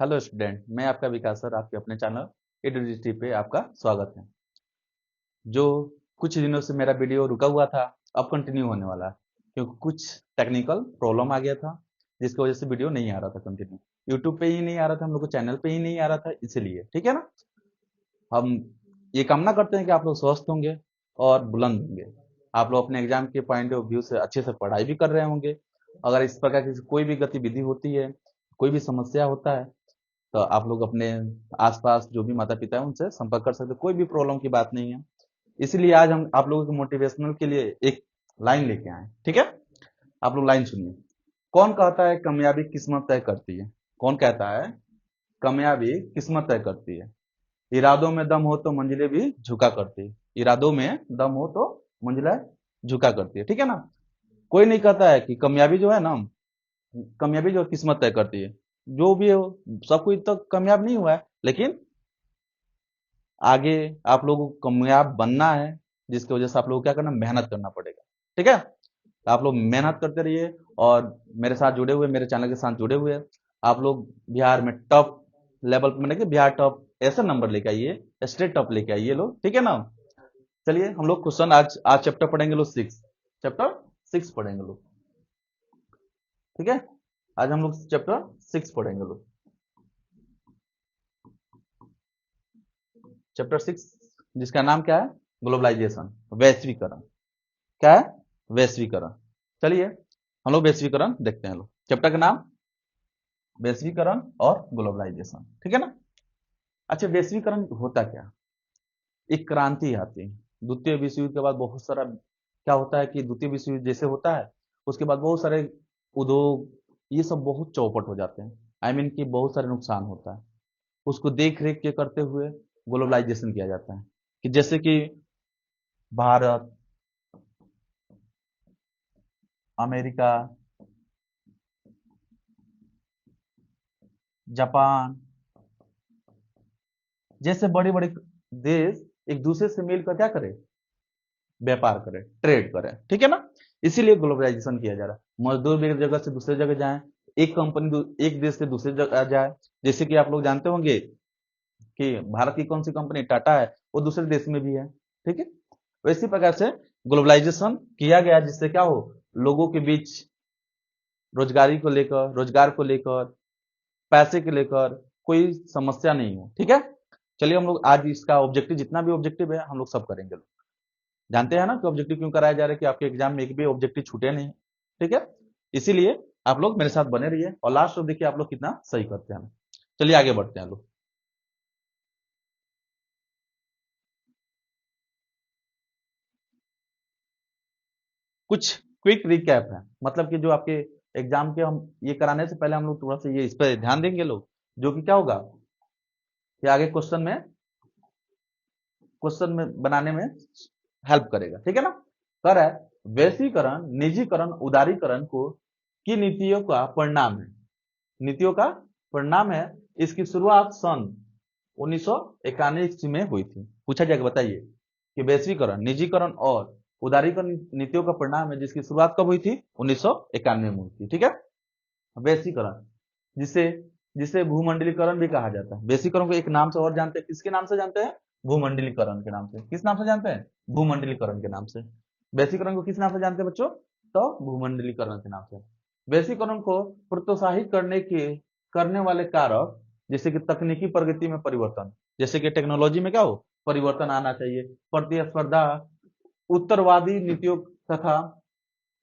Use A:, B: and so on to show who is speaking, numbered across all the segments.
A: Hello student, मैं आपका विकास sir आपके अपने चैनल एडुडिटी पे आपका स्वागत है। जो कुछ दिनों से मेरा वीडियो रुका हुआ था, अब कंटिन्यू होने वाला है क्योंकि कुछ टेक्निकल प्रॉब्लम आ गया था जिसकी वजह से वीडियो नहीं आ रहा था कंटिन्यू। यूट्यूब पे ही नहीं आ रहा था, हम लोग को चैनल पे ही नहीं आ रहा था, इसीलिए ठीक है ना। हम ये कामना करते हैं कि आप लोग स्वस्थ होंगे और बुलंद होंगे। आप लोग अपने एग्जाम के पॉइंट ऑफ व्यू से अच्छे से पढ़ाई भी कर रहे होंगे। अगर इस प्रकार की कोई भी गतिविधि होती है, कोई भी समस्या होता है, तो आप लोग अपने आसपास जो भी माता पिता है उनसे संपर्क कर सकते हैं, कोई भी प्रॉब्लम की बात नहीं है। इसीलिए आज हम आप लोगों के मोटिवेशनल के लिए एक लाइन लेके आए, ठीक है। आप लोग लाइन सुनिए। कौन कहता है कामयाबी किस्मत तय करती है? कौन कहता है कामयाबी किस्मत तय करती है? इरादों में दम हो तो मंजिलें भी झुका करती है। इरादों में दम हो तो मंजिलें झुका करती है, ठीक है ना। कोई नहीं कहता है कि कामयाबी जो है ना, कामयाबी जो किस्मत तय करती है। जो भी हो, सब कोई तो कामयाब नहीं हुआ है, लेकिन आगे आप लोगों को कामयाब बनना है, जिसकी वजह से आप लोगों को क्या करना, मेहनत करना पड़ेगा, ठीक है। तो आप लोग मेहनत करते रहिए और मेरे साथ जुड़े हुए, मेरे चैनल के साथ जुड़े हुए आप लोग बिहार में टॉप लेवल पे, मैंने कि बिहार टॉप ऐसा नंबर लेके आइए, स्टेट टॉप लेके आइए लोग, ठीक है ना। चलिए हम लोग क्वेश्चन आज आज चैप्टर पढ़ेंगे लोग 6, चैप्टर 6 पढ़ेंगे लोग, ठीक है। आज हम लोग चैप्टर 6 पढ़ेंगे लोग। चैप्टर 6 जिसका नाम क्या है, ग्लोबलाइजेशन, वैश्वीकरण। क्या है? वैश्वीकरण। चलिए हम लोग वैश्वीकरण देखते हैं। लोग चैप्टर का नाम वैश्वीकरण और ग्लोबलाइजेशन, ठीक है ना। अच्छा, वैश्वीकरण होता क्या? एक क्रांति आती है द्वितीय विश्व युद्ध के बाद। बहुत सारा क्या होता है कि द्वितीय विश्व युद्ध जैसे होता है, उसके बाद बहुत सारे उद्योग ये सब बहुत चौपट हो जाते हैं। आई मीन कि बहुत सारे नुकसान होता है। उसको देख रेख के करते हुए ग्लोबलाइजेशन किया जाता है। कि जैसे कि भारत, अमेरिका, जापान जैसे बड़े बड़े देश एक दूसरे से मिलकर क्या करे, व्यापार करें, ट्रेड करें, ठीक है ना। इसीलिए ग्लोबलाइजेशन किया जा रहा है। मजदूर भी एक जगह से दूसरे जगह जाए, एक कंपनी एक देश से दूसरे जगह जाए। जैसे कि आप लोग जानते होंगे कि भारत की कौन सी कंपनी टाटा है, वो दूसरे देश में भी है, ठीक है। वैसी प्रकार से ग्लोबलाइजेशन किया गया जिससे क्या हो, लोगों के बीच रोजगारी को लेकर, रोजगार को लेकर, पैसे को लेकर कोई समस्या नहीं हो, ठीक है। चलिए हम लोग आज इसका ऑब्जेक्टिव, जितना भी ऑब्जेक्टिव है हम लोग सब करेंगे। जानते हैं ना कि ऑब्जेक्टिव क्यों कराया जा रहा है, कि आपके एग्जाम में एक भी ऑब्जेक्टिव छूटे नहीं, ठीक है। इसीलिए आप लोग मेरे साथ बने रहिए और लास्ट में देखिए आप लोग कितना सही करते हैं। चलिए आगे बढ़ते हैं लोग। कुछ क्विक रिकैप है, मतलब कि जो आपके एग्जाम के, हम ये कराने से पहले हम लोग थोड़ा सा ये इस पर ध्यान देंगे लोग, जो कि क्या होगा कि आगे क्वेश्चन में बनाने में हेल्प करेगा, ठीक है ना। कर है वैश्वीकरण, निजीकरण, उदारीकरण को की नीतियों का परिणाम है। नीतियों का परिणाम है। इसकी शुरुआत सन 1991 में हुई थी। पूछा जाएगा, बताइए कि वैश्वीकरण, निजीकरण और उदारीकरण नीतियों का परिणाम है जिसकी शुरुआत कब हुई थी? 1991 में हुई थी, ठीक है। वैश्वीकरण, जिसे जिसे भूमंडलीकरण भी कहा जाता है। वैश्वीकरण को एक नाम से और जानते हैं, किसके नाम से जानते हैं? भूमंडलीकरण के नाम से। किस नाम से जानते हैं? भूमंडलीकरण के नाम से। वैश्वीकरण को किस नाम से जानते हैं बच्चों? तो भूमंडलीकरण के नाम से। वैश्वीकरण को प्रोत्साहित करने वाले कारक, जैसे कि तकनीकी प्रगति में परिवर्तन, जैसे कि टेक्नोलॉजी में क्या हो, परिवर्तन आना चाहिए। प्रतिस्पर्धा, उत्तरवादी नीतियों तथा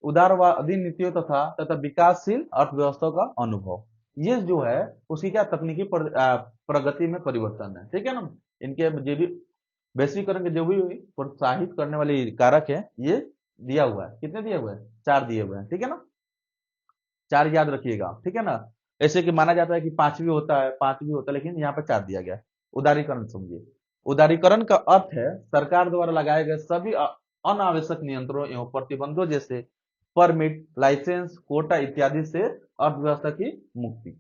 A: उदारवादी नीतियों तथा तथा विकासशील अर्थव्यवस्था का अनुभव, ये जो है उसकी क्या, तकनीकी प्रगति में परिवर्तन है, ठीक है ना। इनके जो भी वैश्वीकरण के जो भी प्रोत्साहित करने वाले कारक है, ये दिया हुआ है। कितने दिए हुए हैं? 4 दिए हुए हैं, ठीक है ना। 4 याद रखिएगा, ठीक है ना। ऐसे कि माना जाता है कि 5 भी होता है, 5 भी होता है, लेकिन यहाँ पर 4 दिया गया है। उदारीकरण समझिए। उदारीकरण का अर्थ है सरकार द्वारा लगाए गए सभी अनावश्यक नियंत्रणों एवं प्रतिबंधों, जैसे परमिट, लाइसेंस, कोटा इत्यादि से अर्थव्यवस्था की मुक्ति।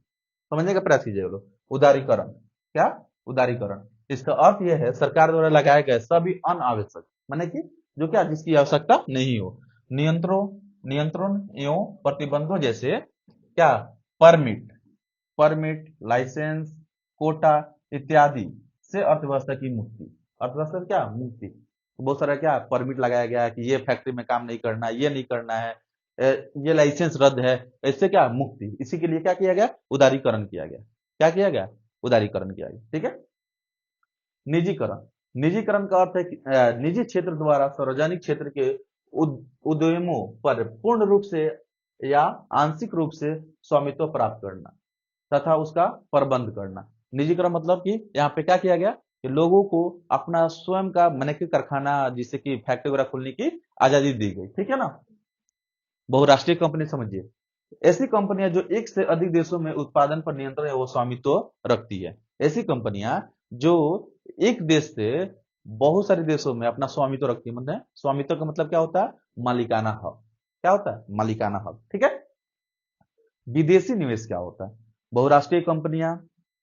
A: समझने का प्रयास कीजिए लोग। उदारीकरण क्या? उदारीकरण, इसका अर्थ यह है सरकार द्वारा लगाए गए सभी अनावश्यक, माने कि जो क्या, जिसकी आवश्यकता नहीं हो, नियंत्रणों नियंत्रण एवं प्रतिबंधों, जैसे क्या, परमिट, परमिट, लाइसेंस, कोटा इत्यादि से अर्थव्यवस्था की मुक्ति। अर्थव्यवस्था क्या मुक्ति। तो बहुत सारा क्या परमिट लगाया गया है कि ये फैक्ट्री में काम नहीं करना है, ये नहीं करना है, ये लाइसेंस रद्द है, इससे क्या मुक्ति। इसी के लिए क्या किया गया, उदारीकरण किया गया। क्या किया गया, उदारीकरण किया गया। ठीक है। निजीकरण, निजीकरण का अर्थ है कि निजी क्षेत्र द्वारा सार्वजनिक क्षेत्र के उद्यमों पर पूर्ण रूप से या आंशिक रूप से स्वामित्व प्राप्त करना तथा उसका प्रबंध करना। निजीकरण मतलब कि यहाँ पे क्या किया गया कि लोगों को अपना स्वयं का माने कि कारखाना जिससे कि फैक्ट्री वगैरह खोलने की आजादी दी गई। ठीक है ना। बहुराष्ट्रीय कंपनी समझिए, ऐसी कंपनियां जो एक से अधिक देशों में उत्पादन पर नियंत्रण या वो स्वामित्व रखती है। ऐसी कंपनियां जो एक देश से बहुत सारे देशों में अपना स्वामित्व रखती है। मतलब स्वामित्व का मतलब क्या होता है, मालिकाना हक। क्या होता है, मालिकाना हक। ठीक है। विदेशी निवेश क्या होता है, बहुराष्ट्रीय कंपनियां,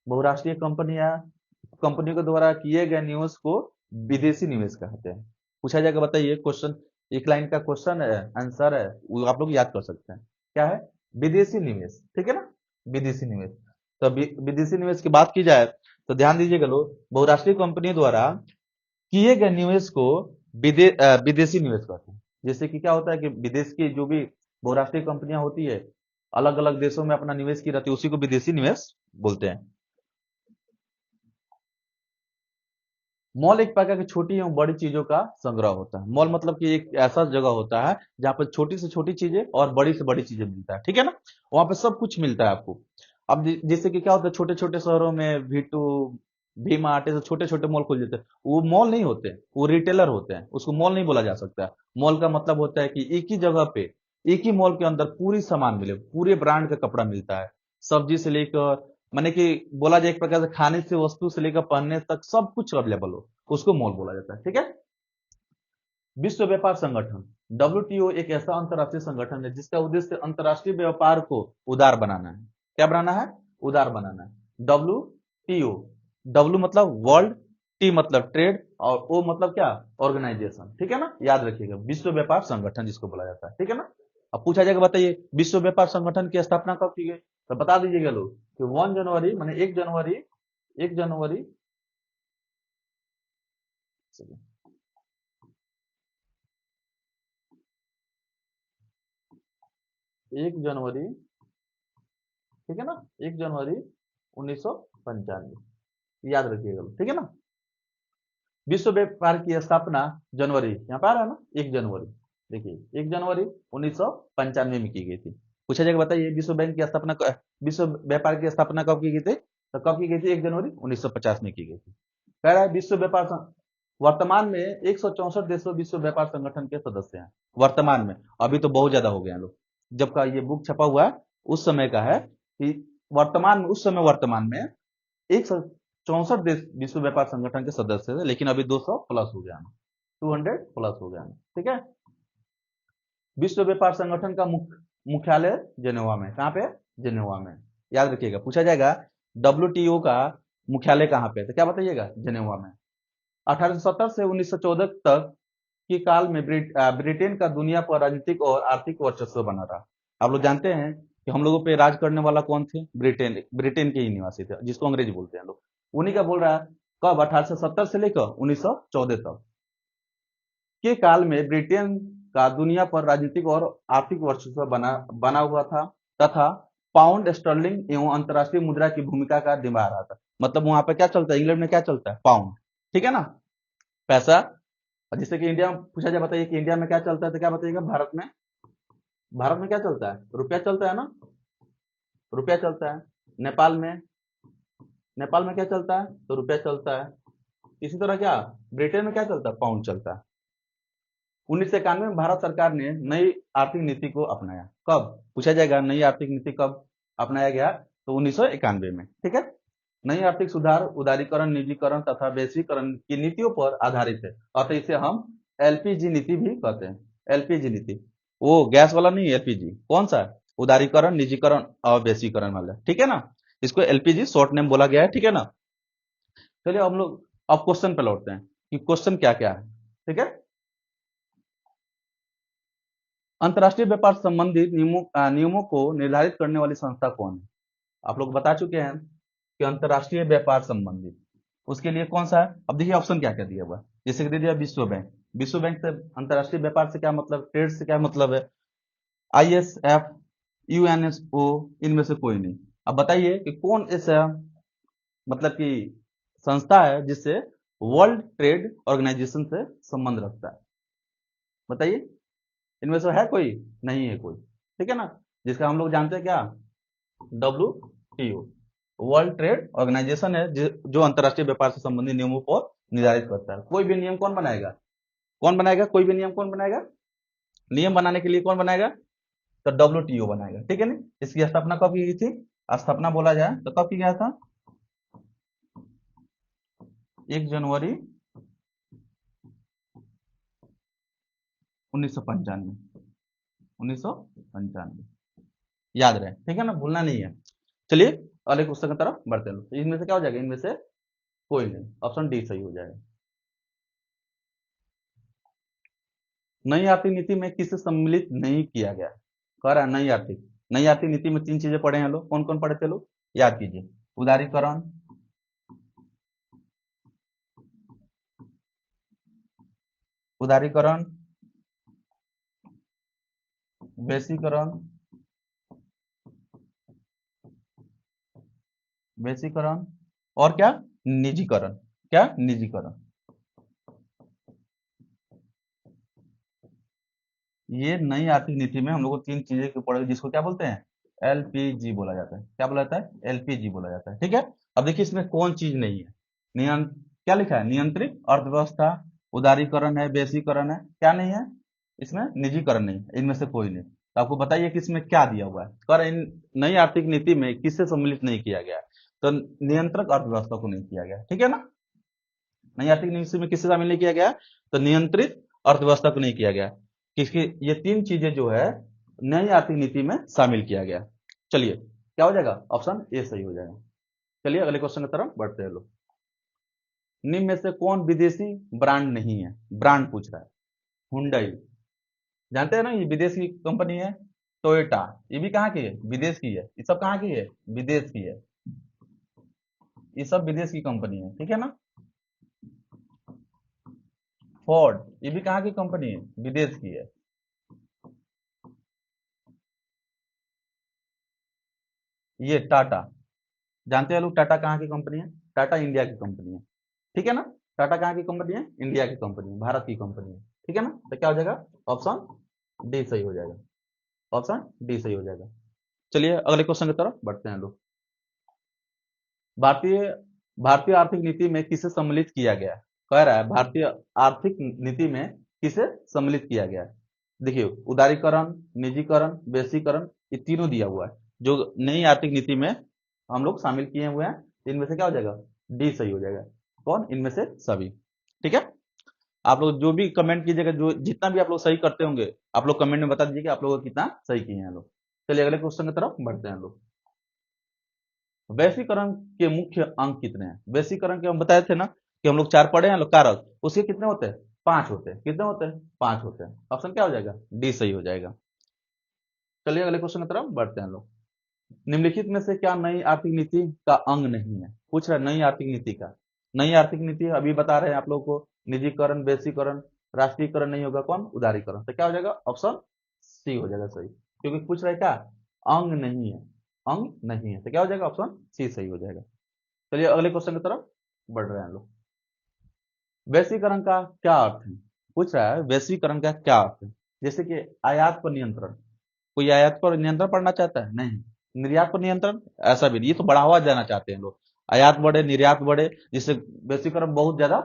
A: बहुराष्ट्रीय कंपनियां कंपनियों के द्वारा किए गए निवेश को विदेशी निवेश कहते हैं। पूछा जाएगा, बताइए क्वेश्चन, एक लाइन का क्वेश्चन है, आंसर है, वो आप लोग याद कर सकते हैं। क्या है, विदेशी निवेश। ठीक है ना, विदेशी निवेश। तो विदेशी निवेश की बात की जाए तो ध्यान दीजिएगा लोग, बहुराष्ट्रीय कंपनियों द्वारा किए गए निवेश को विदेशी निवेश कहते हैं। जैसे कि क्या होता है कि विदेश की जो भी बहुराष्ट्रीय कंपनियां होती है, अलग अलग देशों में अपना निवेश की रहती है, उसी को विदेशी निवेश बोलते हैं। मॉल एक प्रकार की छोटी एवं बड़ी चीजों का संग्रह होता है। मॉल मतलब कि एक ऐसा जगह होता है जहाँ पर छोटी से छोटी चीजें और बड़ी से बड़ी चीजें मिलता है। ठीक है ना, वहां पे सब कुछ मिलता है आपको। अब जैसे कि क्या होता है, छोटे छोटे शहरों में वी2, वी मार्ट, ऐसे छोटे छोटे मॉल खुल जाते हैं, वो मॉल नहीं होते, वो रिटेलर होते हैं, उसको मॉल नहीं बोला जा सकता। मॉल का मतलब होता है कि एक ही जगह पे, एक ही मॉल के अंदर पूरी सामान मिले, पूरे ब्रांड का कपड़ा मिलता है, सब्जी से लेकर, माने कि बोला जाए एक प्रकार से खाने से वस्तु से लेकर पहनने तक सब कुछ अवेलेबल हो, उसको मॉल बोला जाता है। ठीक है। विश्व व्यापार संगठन, डब्ल्यूटीओ एक ऐसा अंतरराष्ट्रीय संगठन है जिसका उद्देश्य अंतरराष्ट्रीय व्यापार को उदार बनाना है। क्या बनाना है, उदार बनाना है। डब्ल्यूटीओ, डब्ल्यू मतलब वर्ल्ड, टी मतलब ट्रेड, और ओ मतलब क्या, ऑर्गेनाइजेशन। ठीक है ना, याद रखिएगा, विश्व व्यापार संगठन जिसको बोला जाता है। ठीक है ना। अब पूछा जाएगा, बताइए विश्व व्यापार संगठन की स्थापना कब की गई, तो बता दीजिएगा लोग कि 1 जनवरी माने 1 जनवरी, 1 जनवरी, 1 जनवरी, ठीक है ना, 1 जनवरी 1995, याद रखिएगा। ठीक है ना। विश्व व्यापार की स्थापना जनवरी, यहाँ पे आ रहा है ना, 1 जनवरी, देखिए 1 जनवरी 1995 में की गई थी। पूछा जाएगा, बताइए विश्व बैंक की स्थापना, विश्व व्यापार की स्थापना कब की गई थी, तो कब की गई थी, 1 जनवरी 1950 में की गई थी। कह रहा है विश्व व्यापार वर्तमान में 164 देशों विश्व व्यापार संगठन के सदस्य हैं वर्तमान में। अभी तो बहुत ज्यादा हो गए हैं लोग, जब का ये बुक छपा हुआ है उस समय का है कि वर्तमान में, उस समय वर्तमान में 164 देश विश्व व्यापार संगठन के सदस्य थे, लेकिन अभी 200 प्लस हो गया, 200 प्लस हो गया। ठीक है। विश्व व्यापार संगठन का मुख्यालय जेनेवा में, कहाँ पे, जेनेवा में। याद रखिएगा, पूछा जाएगा डब्ल्यूटीओ का मुख्यालय कहाँ पे, तो क्या बताइएगा, जेनेवा में। 1870 से 1914 तक के काल में ब्रिटेन का दुनिया पर राजनीतिक और आर्थिक वर्चस्व बना रहा। आप लोग जानते हैं कि हम लोगों पे राज करने वाला कौन थे, ब्रिटेन, ब्रिटेन के ही निवासी थे, जिसको अंग्रेज बोलते हैं लोग। उन्हीं का बोल रहा है, कब, 1870 से लेकर 1914 तक के काल में ब्रिटेन का दुनिया पर राजनीतिक और आर्थिक वर्चस्व बना बना हुआ था तथा पाउंड स्टर्लिंग एवं अंतर्राष्ट्रीय मुद्रा की भूमिका का निभा रहा था। मतलब वहां पे क्या चलता है, इंग्लैंड में क्या चलता है, पाउंड। ठीक है ना, पैसा। जैसे कि इंडिया में पूछा जाए, बताइए कि इंडिया में क्या चलता है, तो क्या बताइएगा, भारत में, भारत में क्या चलता है, रुपया चलता है ना, रुपया चलता है। नेपाल में, नेपाल में क्या चलता है, तो रुपया चलता है। इसी तरह क्या, ब्रिटेन में क्या चलता है, पाउंड चलता है। 1991 में भारत सरकार ने नई आर्थिक नीति को अपनाया। कब, पूछा जाएगा नई आर्थिक नीति कब अपनाया गया, तो 1991 में। ठीक है। नई आर्थिक सुधार उदारीकरण, निजीकरण तथा वैश्वीकरण की नीतियों पर आधारित है, अतः इसे हम एलपीजी नीति भी कहते हैं। एलपीजी नीति, वो गैस वाला नहीं, एलपीजी कौन सा, उदारीकरण, निजीकरण और वैश्वीकरण वाला। ठीक है ना, इसको एलपीजी शॉर्ट नेम बोला गया है। ठीक है ना। चलिए हम लोग अब क्वेश्चन पे लौटते हैं कि क्वेश्चन क्या क्या है। ठीक है। अंतर्राष्ट्रीय व्यापार संबंधी नियमों को निर्धारित करने वाली संस्था कौन है। आप लोग बता चुके हैं कि अंतर्राष्ट्रीय व्यापार संबंधी, उसके लिए कौन सा है? अब देखिए ऑप्शन क्या क्या दिया हुआ है। जैसे कि दे दिया विश्व बैंक, विश्व बैंक से अंतर्राष्ट्रीय व्यापार से क्या मतलब, ट्रेड से क्या मतलब है? ISF, UNSO, इनमें से कोई नहीं। अब बताइए कि कौन ऐसा मतलब कि संस्था है जिससे वर्ल्ड ट्रेड ऑर्गेनाइजेशन से संबंध रखता है? बताइए, इनमें से है कोई? नहीं है कोई, ठीक है ना। जिसका हम लोग जानते हैं क्या, WTO, वर्ल्ड ट्रेड ऑर्गेनाइजेशन है जो अंतर्राष्ट्रीय व्यापार से संबंधित नियमों को निर्धारित करता है। कोई भी नियम कौन बनाएगा? कौन बनाएगा? कोई भी नियम कौन बनाएगा? नियम बनाने के लिए कौन बनाएगा? तो WTO बनाएगा, ठीक है ना। इसकी स्थापना कब की गई थी? स्थापना बोला जाए तो कब की गया था? 1 जनवरी 1995, 1995, याद रहे, ठीक है ना, भूलना नहीं है। चलिए अगले क्वेश्चन की तरफ बढ़ते हैं। तो इनमें से क्या हो जाएगा? इनमें से कोई नहीं, ऑप्शन डी सही हो जाएगा। नई आर्थिक नीति में किसे सम्मिलित नहीं किया गया? कह रहा है नई आर्थिक नीति में 3 चीजें पढ़े हैं लोग, कौन कौन पढ़े थे लोग? याद कीजिए, उदारीकरण, उदारीकरण, वैश्वीकरण, वैश्वीकरण, और क्या? निजीकरण। क्या? निजीकरण। ये नई आर्थिक नीति में हम लोग को 3 चीजें की पड़ेगी, जिसको क्या बोलते हैं? LPG बोला जाता है। क्या बोला जाता है? LPG बोला जाता है, ठीक है। अब देखिए इसमें कौन चीज नहीं है? क्या लिखा है? नियंत्रित अर्थव्यवस्था, उदारीकरण है, वैश्वीकरण है, क्या नहीं है इसमें? निजीकरण नहीं है। इनमें से कोई नहीं। तो आपको बताइए कि इसमें क्या दिया हुआ है? कर इन नई आर्थिक नीति में किससे सम्मिलित नहीं किया गया है? तो नियंत्रक अर्थव्यवस्था को नहीं किया गया, ठीक है ना। नई आर्थिक नीति में किससे शामिल नहीं किया गया? तो नियंत्रित अर्थव्यवस्था को नहीं किया गया। किसकी? ये 3 चीजें जो है नई आर्थिक नीति में शामिल किया गया। चलिए क्या हो जाएगा? ऑप्शन ए सही हो जाएगा। चलिए अगले क्वेश्चन की तरफ बढ़ते हैं लोग। निम्न में से कौन विदेशी ब्रांड नहीं है? ब्रांड पूछ रहा है। हुंडई, जानते हैं ना, ये विदेश की कंपनी है। टोयोटा, ये भी कहाँ की है? विदेश की है। ये सब कहाँ की है? विदेश की है। ये सब विदेश की कंपनी है, ठीक है ना। फोर्ड, ये भी कहाँ की कंपनी है? विदेश की है। ये टाटा, जानते हैं लोग टाटा कहाँ की कंपनी है? टाटा इंडिया की कंपनी है, ठीक है ना। टाटा कहाँ की कंपनी है? इंडिया की कंपनी है, भारत की कंपनी है, ठीक है ना। तो क्या हो जाएगा? ऑप्शन डी सही हो जाएगा। ऑप्शन डी सही हो जाएगा। चलिए अगले क्वेश्चन की तरफ बढ़ते हैं लोग। भारतीय भारतीय आर्थिक नीति में किसे सम्मिलित किया गया? कह रहा है भारतीय आर्थिक नीति में किसे सम्मिलित किया गया? देखिए उदारीकरण, निजीकरण, वैश्वीकरण, ये तीनों दिया हुआ है जो नई आर्थिक नीति में हम लोग शामिल किए हुए हैं। इनमें से क्या हो जाएगा? डी सही हो जाएगा। कौन? इनमें से सभी, ठीक है। आप लोग जो भी कमेंट कीजिएगा, जो जितना भी आप लोग सही करते होंगे, आप लोग कमेंट में बता दीजिए कि आप लोग कितना सही किए हैं लोग। चलिए अगले क्वेश्चन की तरफ बढ़ते हैं लोग। वैश्वीकरण के मुख्य अंक कितने हैं? वैश्वीकरण के हम बताए थे ना कि हम लोग 4 पढ़े हैं लोग कारक, उसके कितने होते हैं? 5 होते हैं। कितने होते हैं? 5 होते हैं। ऑप्शन क्या हो जाएगा? डी सही हो जाएगा। चलिए अगले क्वेश्चन की तरफ बढ़ते हैं लोग। निम्नलिखित में से क्या नई आर्थिक नीति का अंग नहीं है? पूछ रहा है नई आर्थिक नीति का। नई आर्थिक नीति अभी बता रहे हैं आप लोग को, निजीकरण, वैश्वीकरण, राष्ट्रीयकरण नहीं होगा, कौन? उदारीकरण। तो क्या हो जाएगा? ऑप्शन सी हो जाएगा सही, क्योंकि पूछ रहा है क्या? अंग नहीं है, अंग नहीं है, तो क्या हो जाएगा? ऑप्शन सी सही हो जाएगा। चलिए अगले क्वेश्चन की तरफ बढ़ रहे हैं लोग। वैश्वीकरण का क्या अर्थ है? पूछ रहा है वैश्वीकरण का क्या अर्थ है। जैसे कि आयात पर नियंत्रण, कोई आयात पर नियंत्रण पड़ना चाहता है? नहीं। निर्यात पर नियंत्रण, ऐसा भी नहीं, ये तो बढ़ावा देना चाहते हैं लोग, आयात बढ़े, निर्यात बढ़े, जिससे वैश्वीकरण बहुत ज्यादा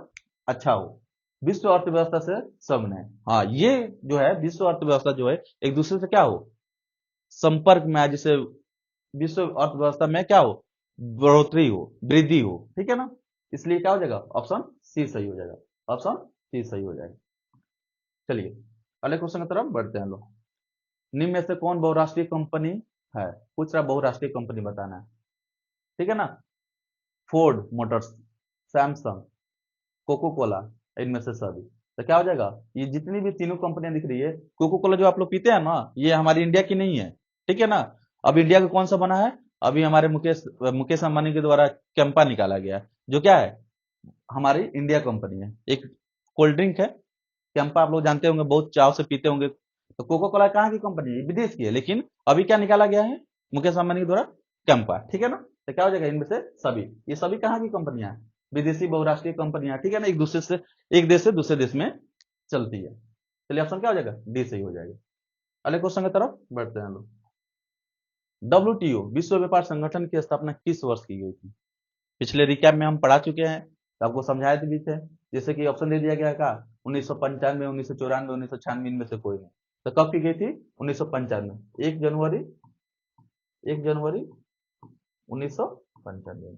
A: अच्छा हो, विश्व अर्थव्यवस्था से सबने, हाँ ये जो है विश्व अर्थव्यवस्था जो है एक दूसरे से क्या हो, संपर्क में आए, जिससे विश्व अर्थव्यवस्था में क्या हो, बढ़ोतरी हो, वृद्धि हो, ठीक है ना। इसलिए क्या हो जाएगा? ऑप्शन सी सही हो जाएगा। ऑप्शन सी सही हो जाएगा। चलिए अगले क्वेश्चन की तरफ बढ़ते हैं लोग। निम्न में से कौन बहुराष्ट्रीय कंपनी है? पूछ रहा बहुराष्ट्रीय कंपनी बताना है, ठीक है ना। Ford Motors, Samsung, Coca Cola, इनमें से सभी। तो क्या हो जाएगा? ये जितनी भी तीनों कंपनियां दिख रही है, कोको कोला जो आप लोग पीते हैं ना, ये हमारी इंडिया की नहीं है, ठीक है ना। अब इंडिया का कौन सा बना है? अभी हमारे मुकेश अंबानी के द्वारा कैंपा निकाला गया, जो क्या है, हमारी इंडिया कंपनी है। एक कोल्ड ड्रिंक है कैंपा, आप लोग जानते होंगे, बहुत चाव से पीते होंगे। तो कोका कोला कहाँ की कंपनी है, विदेश की है, लेकिन अभी क्या निकाला गया है मुकेश अंबानी के द्वारा, कैंपा, ठीक है ना। तो क्या हो जाएगा इनमें से सभी, ये सभी कहाँ की कंपनियां हैं, विदेशी बहुराष्ट्रीय कंपनियां, ठीक है ना, एक देश से दूसरे देश में चलती है। चलिए ऑप्शन क्या हो जाएगा, डी सही हो जाएगा। अगले क्वेश्चन की तरफ बढ़ते हैं हम लोग। डब्ल्यूटीओ विश्व व्यापार संगठन की स्थापना किस वर्ष की गई थी। पिछले रिकैप में हम पढ़ा चुके हैं, तो आपको समझाए भी थे। जैसे कि ऑप्शन दे दिया गया का 1995, 1994, 1996 में से कोई नहीं। तो कब की गई थी, 1995, 1 जनवरी 1995,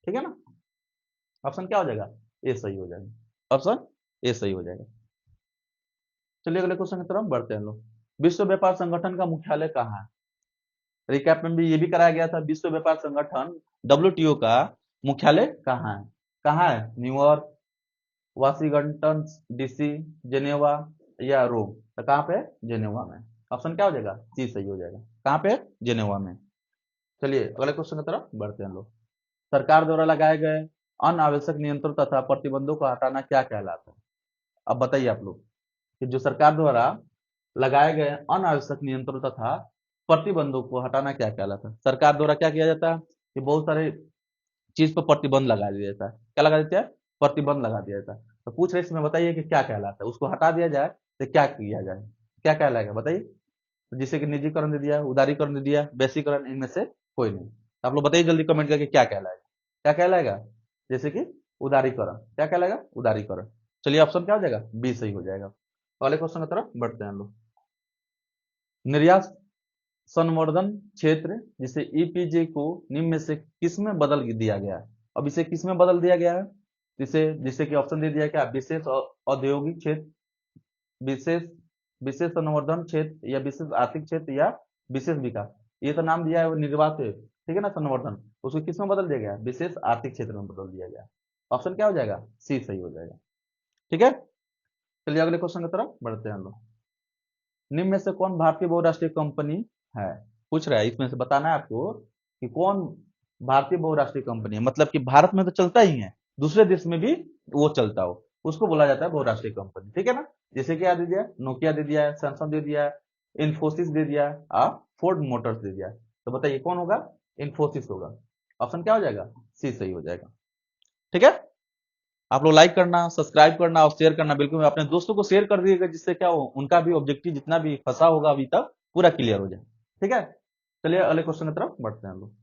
A: ठीक है ना। ऑप्शन क्या हो जाएगा, ए सही हो जाएगा, ऑप्शन ए सही हो जाएगा। चलिए अगले क्वेश्चन की तरफ बढ़ते हैं लोग। विश्व व्यापार संगठन का मुख्यालय कहाँ है। रिकैप में भी ये भी कराया गया था, विश्व व्यापार संगठन डब्ल्यूटीओ का मुख्यालय कहाँ है। कहाँ है, न्यूयॉर्क, वाशिंगटन डीसी, जेनेवा या रोम। तो कहाँ पे, जेनेवा में। ऑप्शन क्या हो जाएगा, सी सही हो जाएगा, कहाँ पे, जेनेवा में। चलिए अगले क्वेश्चन की तरफ बढ़ते हैं लोग। सरकार द्वारा लगाए गए अनावश्यक नियंत्रण तथा प्रतिबंधों को हटाना क्या कहलाता है। अब बताइए आप लोग कि जो सरकार द्वारा लगाए गए अनावश्यक नियंत्रण तथा प्रतिबंधों को हटाना क्या कहलाता है। सरकार द्वारा क्या किया जाता है कि बहुत सारे चीज पर प्रतिबंध लगा दिया जाता है। क्या लगा देते हैं, प्रतिबंध लगा दिया जाता है। तो पूछ रहे इसमें बताइए कि क्या कहलाता है, उसको हटा दिया जाए तो क्या किया जाए, क्या कहलाएगा बताइए। तो जिसे कि निजीकरण दे दिया, उदारीकरण दे दिया, वैश्वीकरण, इनमें से कोई नहीं। तो आप लोग बताइए जल्दी कमेंट करके क्या कहलाएगा, क्या कहलाएगा, जैसे कि उदारीकरण, क्या कहलाएगा, उदारीकरण। चलिए ऑप्शन क्या हो जाएगा, बी सही हो जाएगा। अगले क्वेश्चन की तरफ बढ़ते हैं हम लोग। निर्यात संवर्धन क्षेत्र जिसे ईपीजे को निम्न में से किसमें बदल दिया गया है। अब इसे किसमें बदल दिया गया है, जिसे कि ऑप्शन दे दिया क्या, विशेष औद्योगिक क्षेत्र, विशेष विशेष संवर्धन क्षेत्र, या विशेष आर्थिक क्षेत्र, या विशेष विकास। ये तो नाम दिया है वो निर्वात है, ठीक है ना, संवर्धन, उसको किसमें बदल दिया गया, विशेष आर्थिक क्षेत्र में बदल दिया गया। ऑप्शन क्या हो जाएगा, सी सही हो जाएगा, ठीक है। चलिए अगले क्वेश्चन की तरफ बढ़ते हैं हम लोग। निम्न में से कौन भारतीय बहुराष्ट्रीय कंपनी है, पूछ रहा है, इसमें से बताना है आपको कि कौन भारतीय बहुराष्ट्रीय कंपनी है, मतलब कि भारत में तो चलता ही है, दूसरे देश में भी वो चलता हो, उसको बोला जाता है बहुराष्ट्रीय कंपनी, ठीक है ना। जैसे क्या दे दिया, नोकिया दे दिया है, सैमसंग दे दिया है, इन्फोसिस दे दिया है, फोर्ड मोटर्स दे दिया है। तो बताइए कौन होगा, इन्फोसिस होगा। ऑप्शन क्या हो जाएगा, सी सही हो जाएगा, ठीक है। आप लोग लाइक करना, सब्सक्राइब करना और शेयर करना बिल्कुल, अपने दोस्तों को शेयर कर दिएगा, जिससे क्या हो, उनका भी ऑब्जेक्टिव जितना भी फंसा होगा अभी तक पूरा क्लियर हो जाए, ठीक है। चलिए अगले क्वेश्चन की तरफ बढ़ते हैं हम लोग।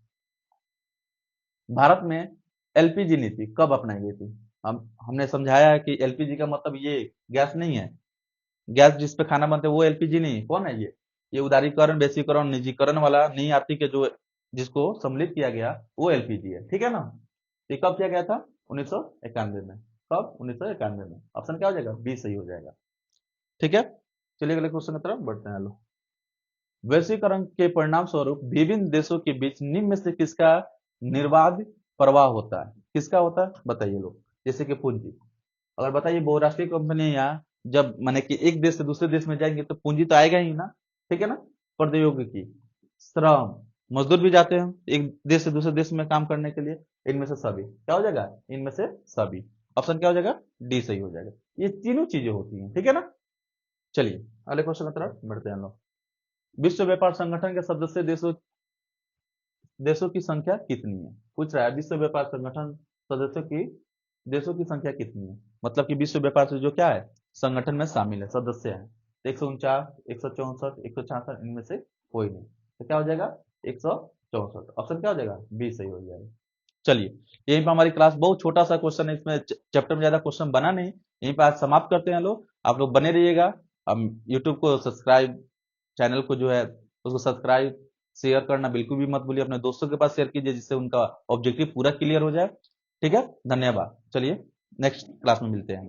A: भारत में एलपीजी नीति कब अपनाई गई थी। हमने समझाया है कि एलपीजी का मतलब ये गैस नहीं है, गैस जिस पे खाना बनता है वो एलपीजी नहीं, कौन है ये उदारीकरण, वैश्वीकरण, निजीकरण वाला नहीं आती के जो जिसको सम्मिलित किया गया वो एलपीजी है, ठीक है ना। ये कब किया गया था, 1991 में। कब, 1991 में। ऑप्शन क्या हो जाएगा, बी सही हो जाएगा, ठीक है। चलिए अगले क्वेश्चन की तरफ बढ़ते हैं लोग। वैश्वीकरण के परिणाम स्वरूप विभिन्न देशों के बीच निम्न में से किसका निर्बाध प्रवाह होता है, किसका होता है बताइए लोग। जैसे कि पूंजी, अगर बताइए बहुराष्ट्रीय कंपनियां जब माने कि एक देश से दूसरे देश में जाएंगे तो पूंजी तो आएगा ही ना, ठीक है ना। प्रौद्योगिकी, श्रम, मजदूर भी जाते हैं एक देश से दूसरे देश में काम करने के लिए, इनमें से सभी क्या हो जाएगा, इनमें से सभी। ऑप्शन क्या हो जाएगा, डी सही हो जाएगा। ये तीनों चीजें होती हैं, ठीक है ना। चलिए अगले क्वेश्चन की तरफ बढ़ते हैं लोग। विश्व व्यापार संगठन के सदस्य देशों देशों की संख्या कितनी है, पूछ रहा है। विश्व व्यापार संगठन सदस्यों की देशों की संख्या कितनी है, मतलब कि विश्व व्यापार से जो क्या है संगठन में शामिल है, सदस्य है। 149, 164, 166, इनमें से कोई नहीं। तो क्या हो जाएगा, 164। ऑप्शन क्या हो जाएगा, बी सही हो जाएगा। चलिए यहीं पर हमारी क्लास बहुत छोटा सा क्वेश्चन है, इसमें चैप्टर में ज्यादा क्वेश्चन बना नहीं, यहीं पर आज समाप्त करते हैं लोग। आप लोग बने रहिएगा। हम यूट्यूब को सब्सक्राइब, चैनल को जो है उसको सब्सक्राइब शेयर करना बिल्कुल भी मत भूलिए, अपने दोस्तों के पास शेयर कीजिए जिससे उनका ऑब्जेक्टिव पूरा क्लियर हो जाए, ठीक है। धन्यवाद। चलिए नेक्स्ट क्लास में मिलते हैं।